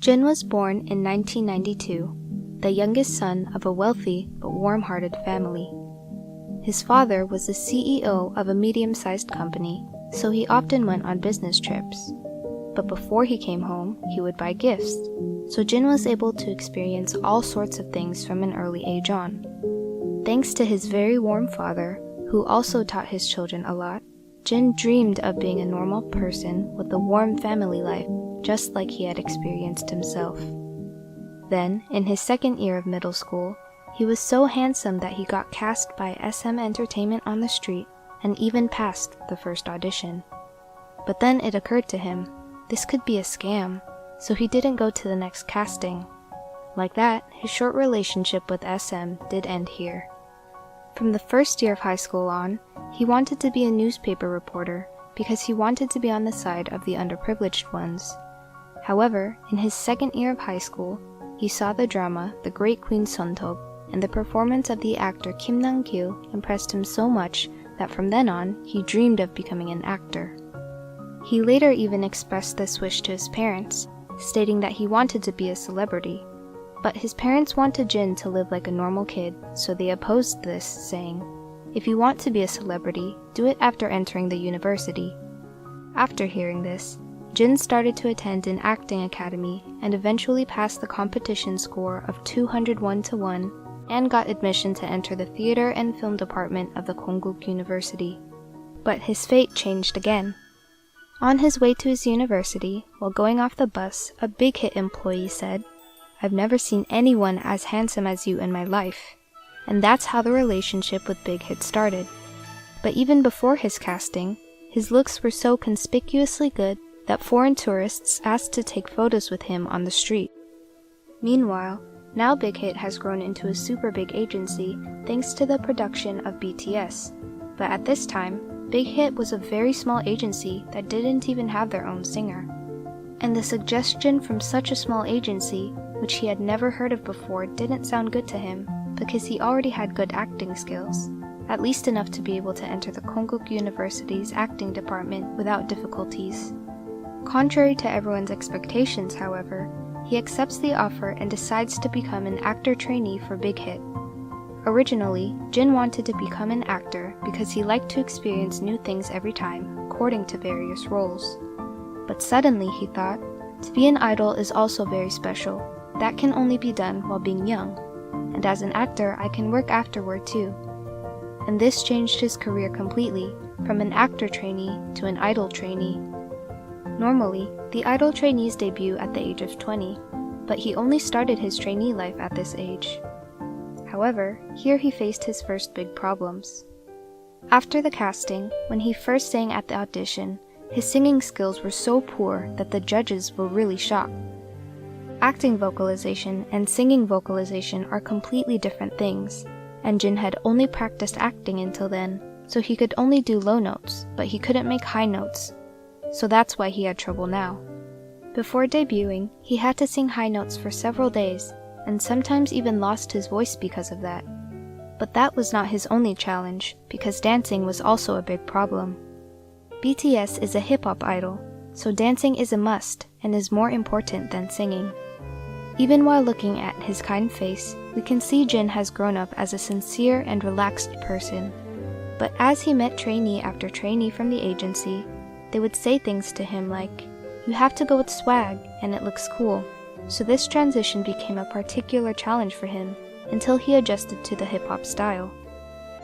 Jin was born in 1992, the youngest son of a wealthy but warm-hearted family. His father was the CEO of a medium-sized company, so he often went on business trips. But before he came home, he would buy gifts, so Jin was able to experience all sorts of things from an early age on. Thanks to his very warm father, who also taught his children a lot, Jin dreamed of being a normal person with a warm family life, just like he had experienced himself. Then, in his second year of middle school, he was so handsome that he got cast by SM Entertainment on the street and even passed the first audition. But then it occurred to him, this could be a scam, so he didn't go to the next casting. Like that, his short relationship with SM did end here. From the first year of high school on, he wanted to be a newspaper reporter because he wanted to be on the side of the underprivileged ones. However, in his second year of high school, he saw the drama The Great Queen Sontok, and the performance of the actor Kim Nam-gil impressed him so much that from then on, he dreamed of becoming an actor. He later even expressed this wish to his parents, stating that he wanted to be a celebrity. But his parents wanted Jin to live like a normal kid, so they opposed this, saying, "If you want to be a celebrity, do it after entering the university." After hearing this, Jin started to attend an acting academy and eventually passed the competition score of 201-1 and got admission to enter the theater and film department of the Konkuk University. But his fate changed again. On his way to his university, while going off the bus, a Big Hit employee said, "I've never seen anyone as handsome as you in my life." And that's how the relationship with Big Hit started. But even before his casting, his looks were so conspicuously good that foreign tourists asked to take photos with him on the street. Meanwhile, now Big Hit has grown into a super big agency thanks to the production of BTS. But at this time, Big Hit was a very small agency that didn't even have their own singer. And the suggestion from such a small agency, which he had never heard of before, didn't sound good to him because he already had good acting skills, at least enough to be able to enter the Konkuk University's acting department without difficulties. Contrary to everyone's expectations, however, he accepts the offer and decides to become an actor trainee for Big Hit. Originally, Jin wanted to become an actor because he liked to experience new things every time, according to various roles. But suddenly he thought, to be an idol is also very special. That can only be done while being young. And as an actor, I can work afterward too. And this changed his career completely, from an actor trainee to an idol trainee. Normally, the idol trainees debut at the age of 20, but he only started his trainee life at this age. However, here he faced his first big problems. After the casting, when he first sang at the audition, his singing skills were so poor that the judges were really shocked. Acting vocalization and singing vocalization are completely different things, and Jin had only practiced acting until then, so he could only do low notes, but he couldn't make high notes. So that's why he had trouble now. Before debuting, he had to sing high notes for several days, and sometimes even lost his voice because of that. But that was not his only challenge, because dancing was also a big problem. BTS is a hip-hop idol, so dancing is a must and is more important than singing. Even while looking at his kind face, we can see Jin has grown up as a sincere and relaxed person. But as he met trainee after trainee from the agency, they would say things to him like, "You have to go with swag, and it looks cool." So this transition became a particular challenge for him until he adjusted to the hip-hop style.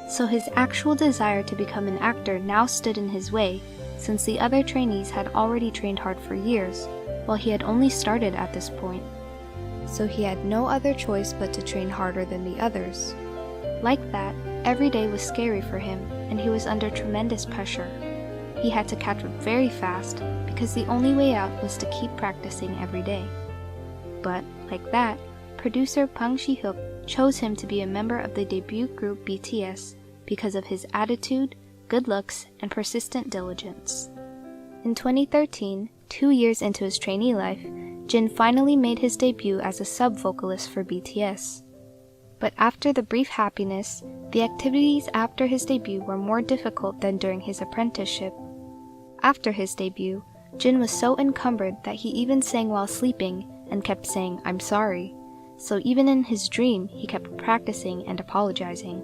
So his actual desire to become an actor now stood in his way, since the other trainees had already trained hard for years, while he had only started at this point. So he had no other choice but to train harder than the others. Like that, every day was scary for him, and he was under tremendous pressure. He had to catch up very fast, because the only way out was to keep practicing every day. But, like that, producer Pang Si-hyuk chose him to be a member of the debut group BTS because of his attitude, good looks, and persistent diligence. In 2013, 2 years into his trainee life, Jin finally made his debut as a sub-vocalist for BTS. But after the brief happiness, the activities after his debut were more difficult than during his apprenticeship. After his debut, Jin was so encumbered that he even sang while sleeping and kept saying, "I'm sorry." So even in his dream, he kept practicing and apologizing.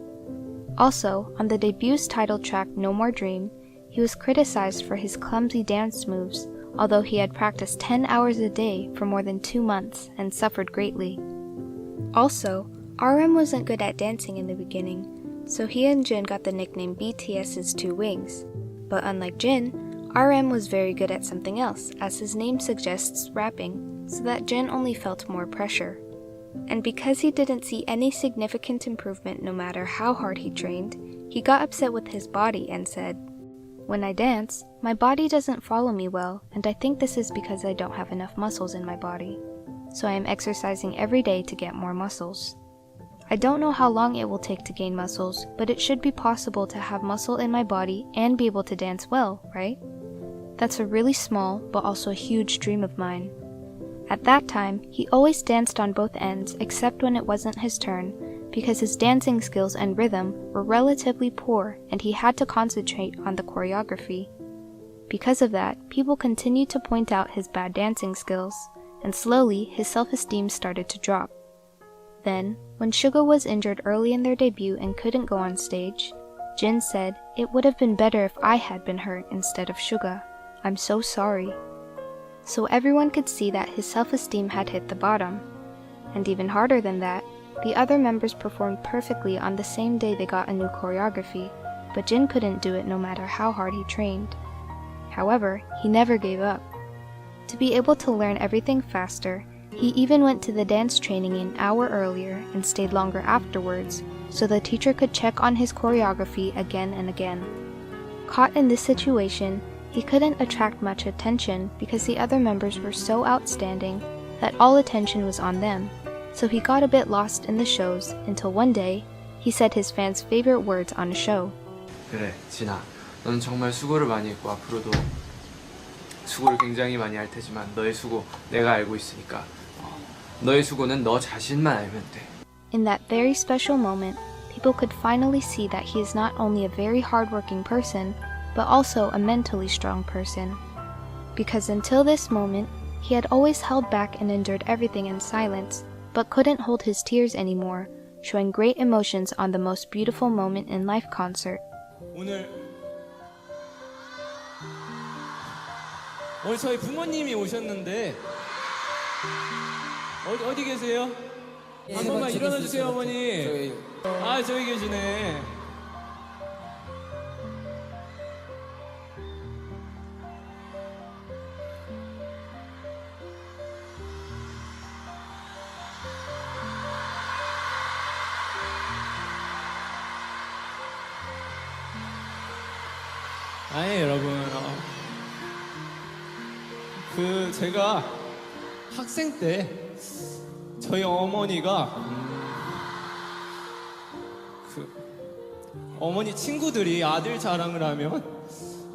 Also, on the debut's title track No More Dream, he was criticized for his clumsy dance moves, although he had practiced 10 hours a day for more than 2 months and suffered greatly. Also, RM wasn't good at dancing in the beginning, so he and JIN got the nickname BTS's Two Wings. But unlike JIN, RM was very good at something else, as his name suggests rapping, so that JIN only felt more pressure. And because he didn't see any significant improvement no matter how hard he trained, he got upset with his body and said, "When I dance, my body doesn't follow me well, and I think this is because I don't have enough muscles in my body. So I am exercising every day to get more muscles. I don't know how long it will take to gain muscles, but it should be possible to have muscle in my body and be able to dance well, right? That's a really small, but also a huge dream of mine." At that time, he always danced on both ends except when it wasn't his turn, because his dancing skills and rhythm were relatively poor and he had to concentrate on the choreography. Because of that, people continued to point out his bad dancing skills, and slowly his self-esteem started to drop. Then, when Suga was injured early in their debut and couldn't go on stage, JIN said, "It would have been better if I had been hurt instead of Suga. I'm so sorry." So everyone could see that his self-esteem had hit the bottom. And even harder than that, the other members performed perfectly on the same day they got a new choreography, but JIN couldn't do it no matter how hard he trained. However, he never gave up. To be able to learn everything faster, he even went to the dance training an hour earlier and stayed longer afterwards, so the teacher could check on his choreography again and again. Caught in this situation, he couldn't attract much attention because the other members were so outstanding that all attention was on them, so he got a bit lost in the shows until one day, he said his fans' favorite words on a show. "그래, 진아. 너는 정말 수고를 많이 했고 앞으로도 수고를 굉장히 많이 할 테지만 너의 수고 내가 알고 있으니까 너의 수고는 너 자신만 알면 돼." In that very special moment, people could finally see that he is not only a very hardworking person, but also a mentally strong person. Because until this moment, he had always held back and endured everything in silence, but couldn't hold his tears anymore, showing great emotions on the most beautiful moment in life concert. 오늘 저희 부모님이 오셨는데 어디 계세요? 한 번만 일어나 주세요, 어머니. 저기 계시네. 여러분, 제가 학생 때 저희 어머니가 어머니 친구들이 아들 자랑을 하면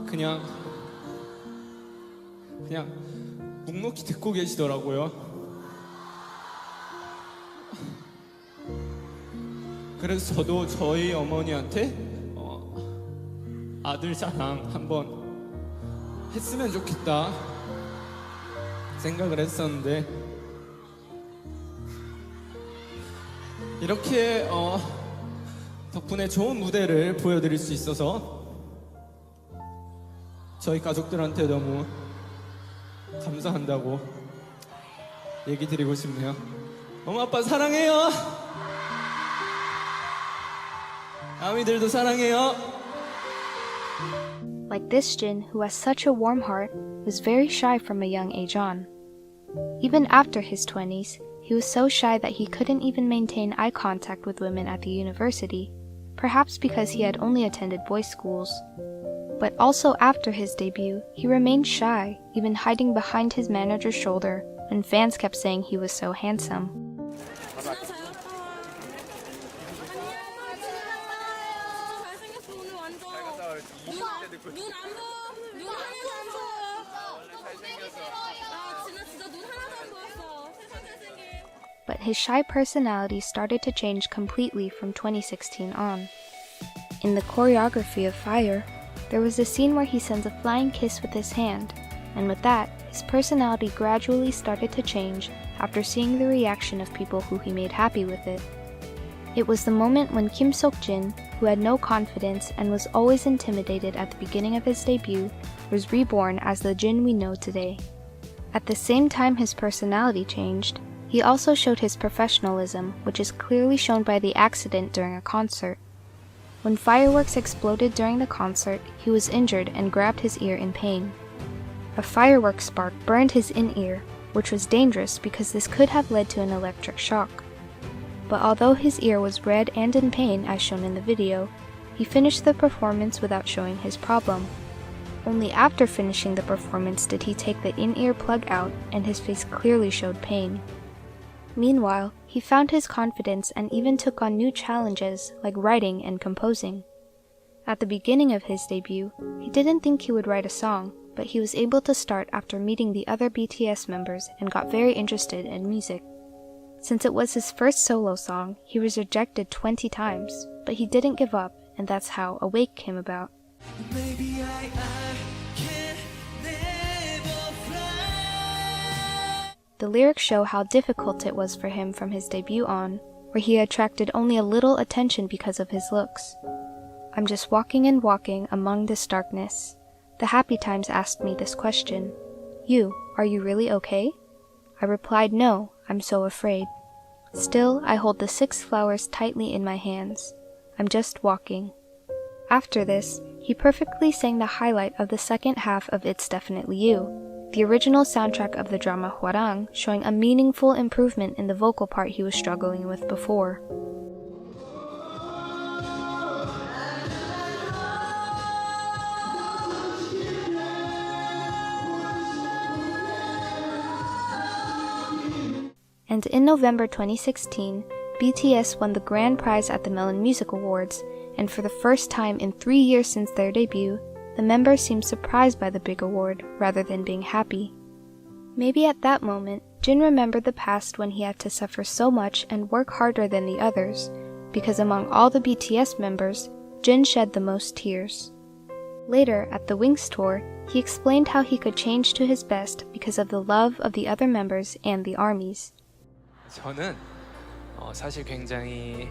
그냥 묵묵히 듣고 계시더라고요. 그래서 저도 저희 어머니한테 아들 자랑 한번 했으면 좋겠다 생각을 했었는데, 이렇게 덕분에 좋은 무대를 보여드릴 수 있어서 저희 가족들한테 너무 감사한다고 얘기 드리고 싶네요. 엄마 아빠 사랑해요. 아미들도 사랑해요. Like this JIN, who has such a warm heart, was very shy from a young age on. Even after his 20s, he was so shy that he couldn't even maintain eye contact with women at the university, perhaps because he had only attended boys' schools. But also after his debut, he remained shy, even hiding behind his manager's shoulder when fans kept saying he was so handsome. But his shy personality started to change completely from 2016 on. In the choreography of Fire, there was a scene where he sends a flying kiss with his hand, and with that, his personality gradually started to change after seeing the reaction of people who he made happy with it. It was the moment when Kim Sok-jin, who had no confidence and was always intimidated at the beginning of his debut, was reborn as the Jin we know today. At the same time his personality changed, he also showed his professionalism, which is clearly shown by the accident during a concert. When fireworks exploded during the concert, he was injured and grabbed his ear in pain. A firework spark burned his in-ear, which was dangerous because this could have led to an electric shock. But although his ear was red and in pain as shown in the video, he finished the performance without showing his problem. Only after finishing the performance did he take the in-ear plug out and his face clearly showed pain. Meanwhile, he found his confidence and even took on new challenges like writing and composing. At the beginning of his debut, he didn't think he would write a song, but he was able to start after meeting the other BTS members and got very interested in music. Since it was his first solo song, he was rejected 20 times, but he didn't give up, and that's how Awake came about. The lyrics show how difficult it was for him from his debut on, where he attracted only a little attention because of his looks. I'm just walking and walking among this darkness. The Happy Times asked me this question. Are you really okay? I replied, no, I'm so afraid. Still, I hold the 6 flowers tightly in my hands. I'm just walking. After this, he perfectly sang the highlight of the second half of It's Definitely You, the original soundtrack of the drama Hwarang, showing a meaningful improvement in the vocal part he was struggling with before. And in November 2016, BTS won the grand prize at the Melon Music Awards, and for the first time in 3 years since their debut, the members seemed surprised by the big award rather than being happy. Maybe at that moment, Jin remembered the past when he had to suffer so much and work harder than the others, because among all the BTS members, Jin shed the most tears. Later, at the Wings tour, he explained how he could change to his best because of the love of the other members and the armies. 저는 사실 굉장히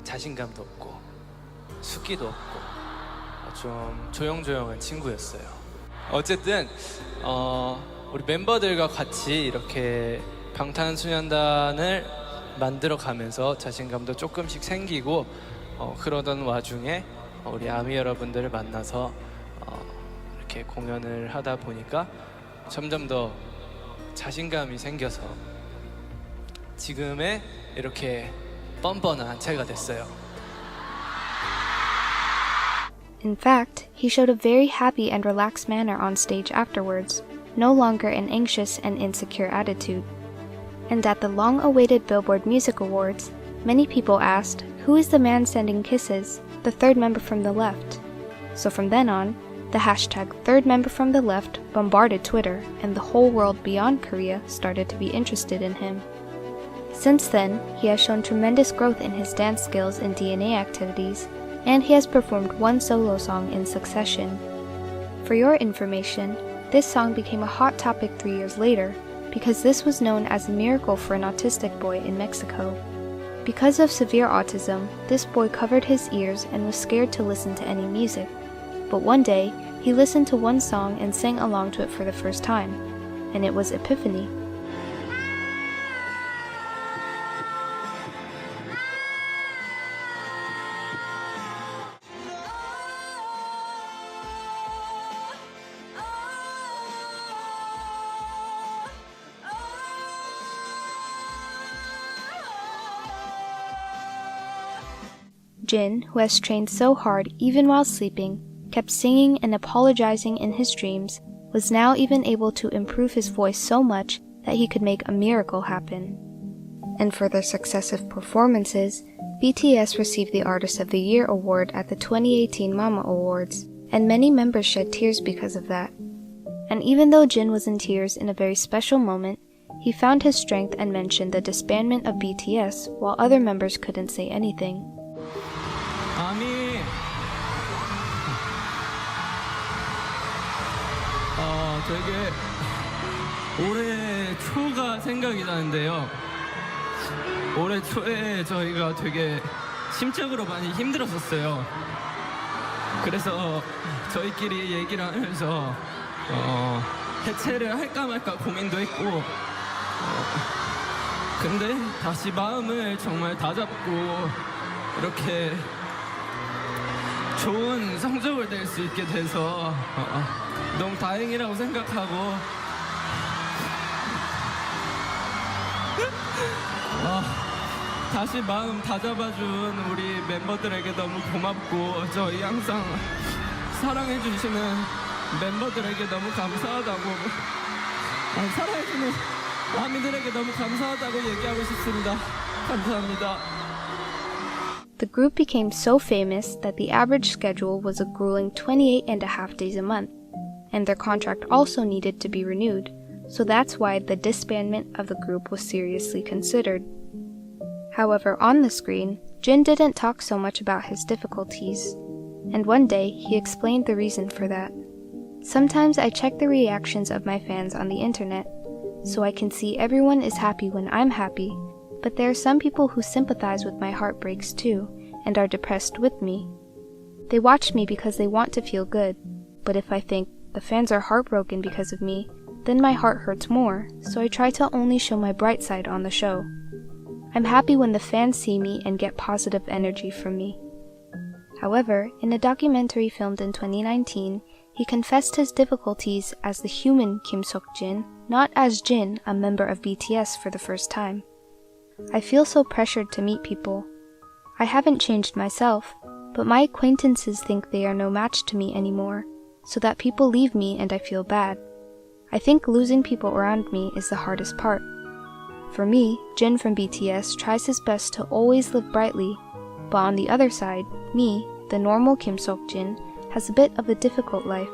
자신감도 없고 숙기도 없고 좀 조용조용한 친구였어요. 어쨌든 우리 멤버들과 같이 이렇게 방탄소년단을 만들어 가면서 자신감도 조금씩 생기고 그러던 와중에 우리 아미 여러분들을 만나서 이렇게 공연을 하다 보니까 점점 더 자신감이 생겨서 지금의 이렇게 뻔뻔한 제가 됐어요. In fact, he showed a very happy and relaxed manner on stage afterwards, no longer an anxious and insecure attitude. And at the long-awaited Billboard Music Awards, many people asked, who is the man sending kisses, the third member from the left? So from then on, the hashtag third member from the left bombarded Twitter, and the whole world beyond Korea started to be interested in him. Since then, he has shown tremendous growth in his dance skills and DNA activities, and he has performed one solo song in succession. For your information, this song became a hot topic 3 years later, because this was known as a miracle for an autistic boy in Mexico. Because of severe autism, this boy covered his ears and was scared to listen to any music. But one day, he listened to one song and sang along to it for the first time, and it was Epiphany. Jin, who has trained so hard even while sleeping, kept singing and apologizing in his dreams, was now even able to improve his voice so much that he could make a miracle happen. And for their successive performances, BTS received the Artist of the Year award at the 2018 Mama Awards, and many members shed tears because of that. And even though Jin was in tears in a very special moment, he found his strength and mentioned the disbandment of BTS while other members couldn't say anything. 되게 올해 초가 생각이 나는데요. 올해 초에 저희가 되게 심적으로 많이 힘들었었어요. 그래서 저희끼리 얘기를 하면서 해체를 할까 말까 고민도 했고, 근데 다시 마음을 정말 다잡고 이렇게 좋은 성적을 낼 수 있게 돼서 너무 다행이라고 생각하고, 다시 마음 다잡아준 우리 멤버들에게 너무 고맙고, 저희 항상 사랑해주시는 멤버들에게 너무 감사하다고, 사랑해주는 아미들에게 너무 감사하다고 얘기하고 싶습니다. 감사합니다. The group became so famous that the average schedule was a grueling 28 and a half days a month, and their contract also needed to be renewed, so that's why the disbandment of the group was seriously considered. However, on the screen, Jin didn't talk so much about his difficulties, and one day he explained the reason for that. Sometimes I check the reactions of my fans on the internet, so I can see everyone is happy when I'm happy, but there are some people who sympathize with my heartbreaks too, and are depressed with me. They watch me because they want to feel good, but if I think the fans are heartbroken because of me, then my heart hurts more, so I try to only show my bright side on the show. I'm happy when the fans see me and get positive energy from me. However, in a documentary filmed in 2019, he confessed his difficulties as the human Kim Sok-jin, not as Jin, a member of BTS, for the first time. I feel so pressured to meet people. I haven't changed myself, but my acquaintances think they are no match to me anymore, so that people leave me and I feel bad. I think losing people around me is the hardest part. For me, Jin from BTS tries his best to always live brightly, but on the other side, me, the normal Kim Sok-jin, has a bit of a difficult life.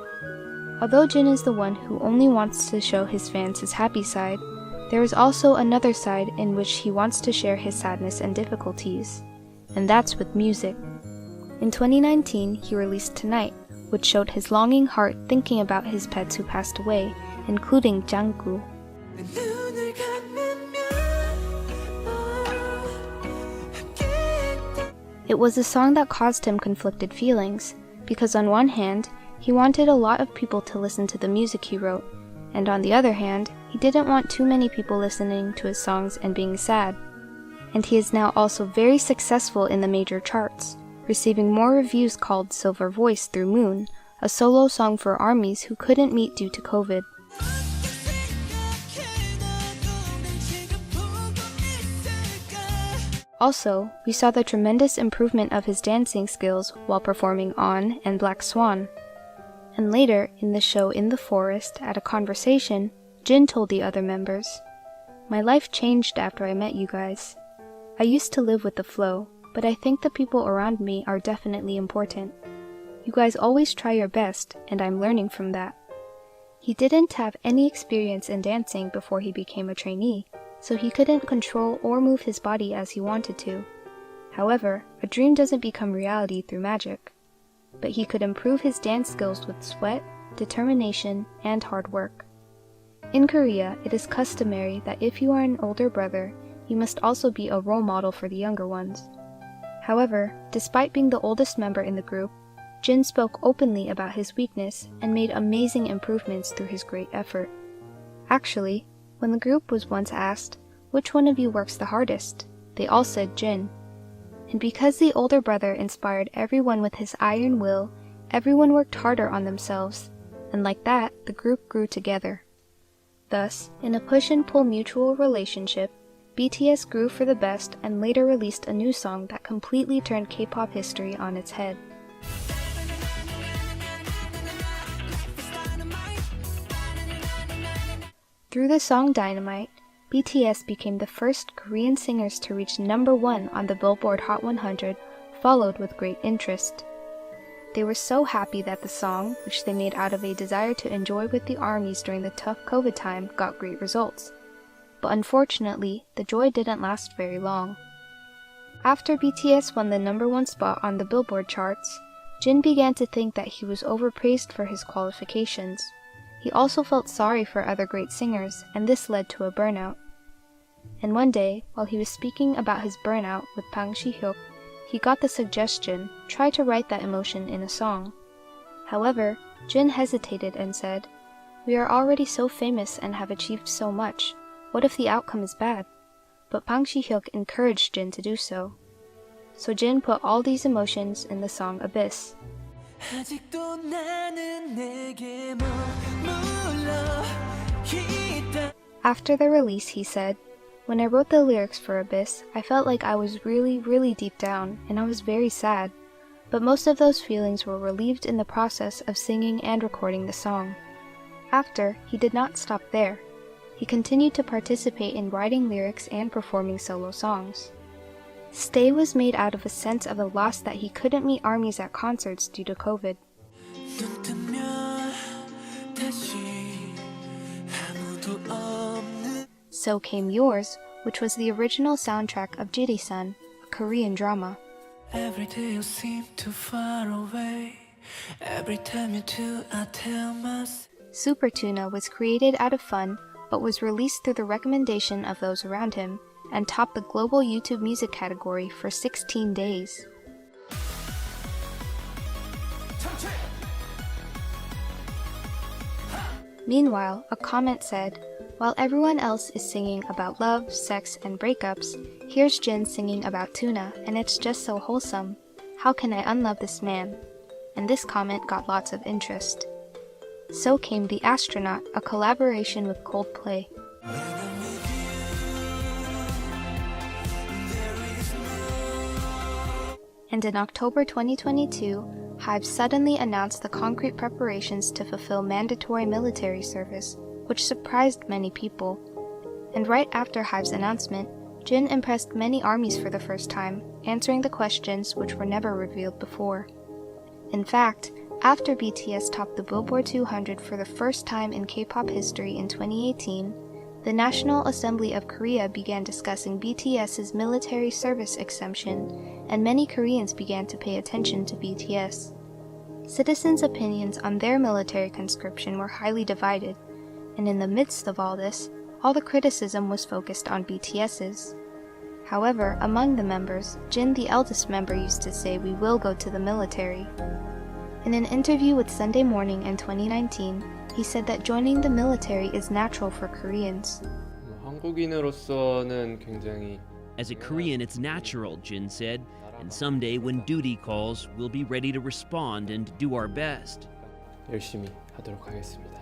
Although Jin is the one who only wants to show his fans his happy side, there is also another side in which he wants to share his sadness and difficulties, and that's with music. In 2019, he released Tonight, which showed his longing heart thinking about his pets who passed away, including Janggu. It was a song that caused him conflicted feelings, because on one hand, he wanted a lot of people to listen to the music he wrote, and on the other hand, he didn't want too many people listening to his songs and being sad. And he is now also very successful in the major charts, receiving more reviews called Silver Voice through Moon, a solo song for ARMYs who couldn't meet due to COVID. Also, we saw the tremendous improvement of his dancing skills while performing On and Black Swan. And later, in the show In the Forest, at a conversation, Jin told the other members, "My life changed after I met you guys. I used to live with the flow, but I think the people around me are definitely important. You guys always try your best, and I'm learning from that." He didn't have any experience in dancing before he became a trainee, so he couldn't control or move his body as he wanted to. However, a dream doesn't become reality through magic. But he could improve his dance skills with sweat, determination, and hard work. In Korea, it is customary that if you are an older brother, you must also be a role model for the younger ones. However, despite being the oldest member in the group, Jin spoke openly about his weakness and made amazing improvements through his great effort. Actually, when the group was once asked, "Which one of you works the hardest?" they all said Jin. And because the older brother inspired everyone with his iron will, everyone worked harder on themselves, and like that, the group grew together. Thus, in a push-and-pull mutual relationship, BTS grew for the best and later released a new song that completely turned K-pop history on its head. Through the song Dynamite, BTS became the first Korean singers to reach #1 on the Billboard Hot 100, followed with great interest. They were so happy that the song, which they made out of a desire to enjoy with the ARMYs during the tough COVID time, got great results. But unfortunately, the joy didn't last very long. After BTS won the #1 spot on the Billboard charts, Jin began to think that he was overpraised for his qualifications. He also felt sorry for other great singers, and this led to a burnout. And one day, while he was speaking about his burnout with Bang Si-hyuk, he got the suggestion, try to write that emotion in a song. However, JIN hesitated and said, "We are already so famous and have achieved so much. What if the outcome is bad?" But Bang Si-hyuk encouraged JIN to do so. So JIN put all these emotions in the song Abyss. After the release, he said, "When I wrote the lyrics for Abyss, I felt like I was really deep down, and I was very sad. But most of those feelings were relieved in the process of singing and recording the song." After, he did not stop there. He continued to participate in writing lyrics and performing solo songs. Stay was made out of a sense of a loss that he couldn't meet armies at concerts due to COVID. So Came Yours, which was the original soundtrack of Jiri-san, a Korean drama. Every day you seem too far away. Every time you do, I tell myself. Super Tuna was created out of fun, but was released through the recommendation of those around him, and topped the global YouTube music category for 16 days. Meanwhile, a comment said, "While everyone else is singing about love, sex, and breakups, here's JIN singing about tuna, and it's just so wholesome. How can I unlove this man?" And this comment got lots of interest. So came The Astronaut, a collaboration with Coldplay. And in October 2022, HYBE suddenly announced the concrete preparations to fulfill mandatory military service, which surprised many people. And right after HYBE's announcement, JIN impressed many armies for the first time, answering the questions which were never revealed before. In fact, after BTS topped the Billboard 200 for the first time in K-pop history in 2018, the National Assembly of Korea began discussing BTS's military service exemption, and many Koreans began to pay attention to BTS. Citizens' opinions on their military conscription were highly divided, and in the midst of all this, all the criticism was focused on BTS's. However, among the members, JIN, the eldest member, used to say, "We will go to the military." In an interview with Sunday Morning in 2019, he said that joining the military is natural for Koreans. 한국인으로서는 굉장히 As a Korean, it's natural, JIN said, and someday when duty calls, we'll be ready to respond and do our best. 열심히 하도록 하겠습니다.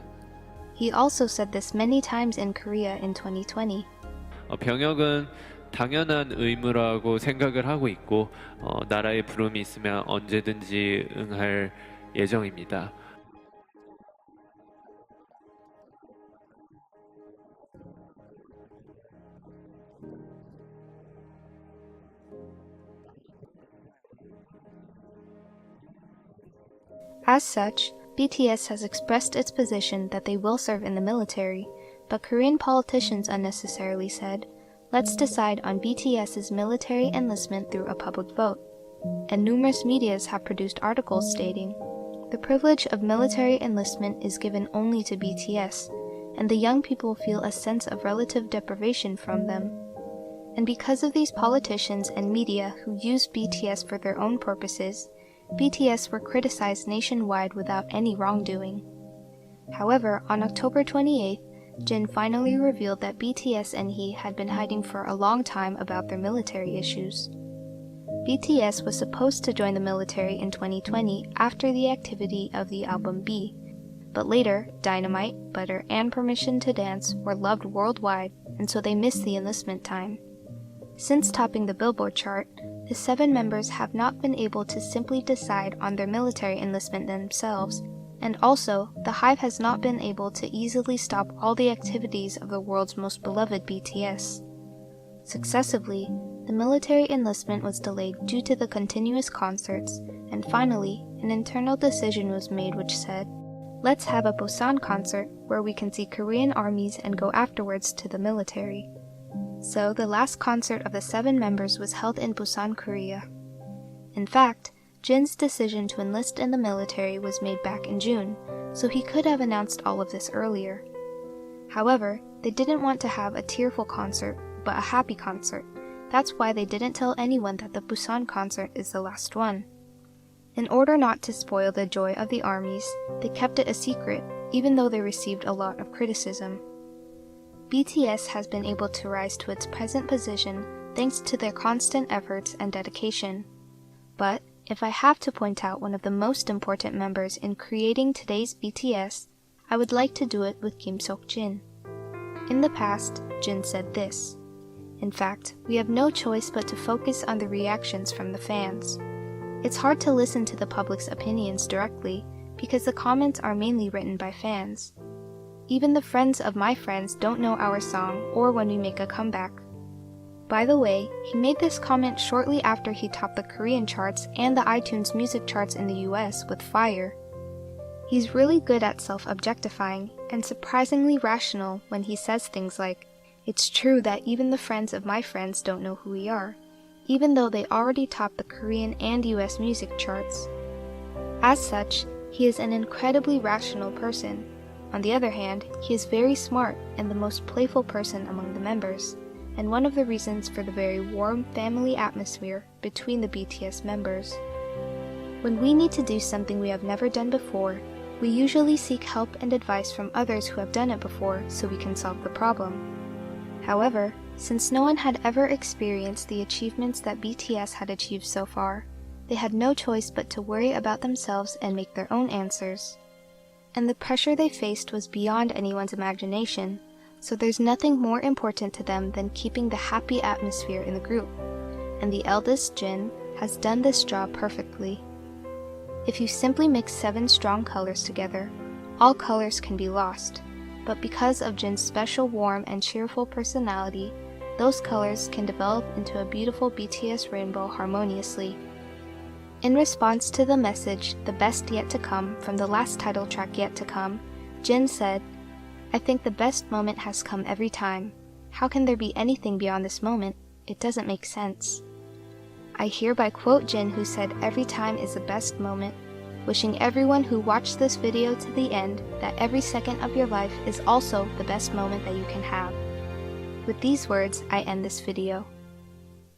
He also said this many times in Korea in 2020. 병역은 당연한 의무라고 생각을 하고 있고 나라의 부름이 있으면 언제든지 응할 예정입니다. As such, BTS has expressed its position that they will serve in the military, but Korean politicians unnecessarily said, "Let's decide on BTS's military enlistment through a public vote." And numerous medias have produced articles stating, "The privilege of military enlistment is given only to BTS, and the young people feel a sense of relative deprivation from them." And because of these politicians and media who use BTS for their own purposes, BTS were criticized nationwide without any wrongdoing. However, on October 28th, JIN finally revealed that BTS and he had been hiding for a long time about their military issues. BTS was supposed to join the military in 2020 after the activity of the album B, but later, Dynamite, Butter, and Permission to Dance were loved worldwide, and so they missed the enlistment time. Since topping the Billboard chart, the 7 members have not been able to simply decide on their military enlistment themselves, and also, the HYBE has not been able to easily stop all the activities of the world's most beloved BTS. Successively, the military enlistment was delayed due to the continuous concerts, and finally, an internal decision was made which said, "Let's have a Busan concert where we can see Korean armies and go afterwards to the military." So the last concert of the 7 members was held in Busan, Korea. In fact, JIN's decision to enlist in the military was made back in June, so he could have announced all of this earlier. However, they didn't want to have a tearful concert, but a happy concert. That's why they didn't tell anyone that the Busan concert is the last one. In order not to spoil the joy of the armies, they kept it a secret, even though they received a lot of criticism. BTS has been able to rise to its present position thanks to their constant efforts and dedication. But if I have to point out one of the most important members in creating today's BTS, I would like to do it with Kim Seok-jin. In the past, Jin said this: "In fact, we have no choice but to focus on the reactions from the fans. It's hard to listen to the public's opinions directly because the comments are mainly written by fans. Even the friends of my friends don't know our song or when we make a comeback." By the way, he made this comment shortly after he topped the Korean charts and the iTunes music charts in the US with Fire. He's really good at self-objectifying and surprisingly rational when he says things like, "It's true that even the friends of my friends don't know who we are," even though they already topped the Korean and US music charts. As such, he is an incredibly rational person. On the other hand, he is very smart and the most playful person among the members, and one of the reasons for the very warm family atmosphere between the BTS members. When we need to do something we have never done before, we usually seek help and advice from others who have done it before so we can solve the problem. However, since no one had ever experienced the achievements that BTS had achieved so far, they had no choice but to worry about themselves and make their own answers. And the pressure they faced was beyond anyone's imagination, so there's nothing more important to them than keeping the happy atmosphere in the group, and the eldest, Jin, has done this job perfectly. If you simply mix 7 strong colors together, all colors can be lost, but because of Jin's special warm and cheerful personality, those colors can develop into a beautiful BTS rainbow harmoniously. In response to the message, "The best yet to come," from the last title track Yet to Come, Jin said, "I think the best moment has come every time. How can there be anything beyond this moment? It doesn't make sense." I hereby quote Jin, who said every time is the best moment, wishing everyone who watched this video to the end that every second of your life is also the best moment that you can have. With these words, I end this video.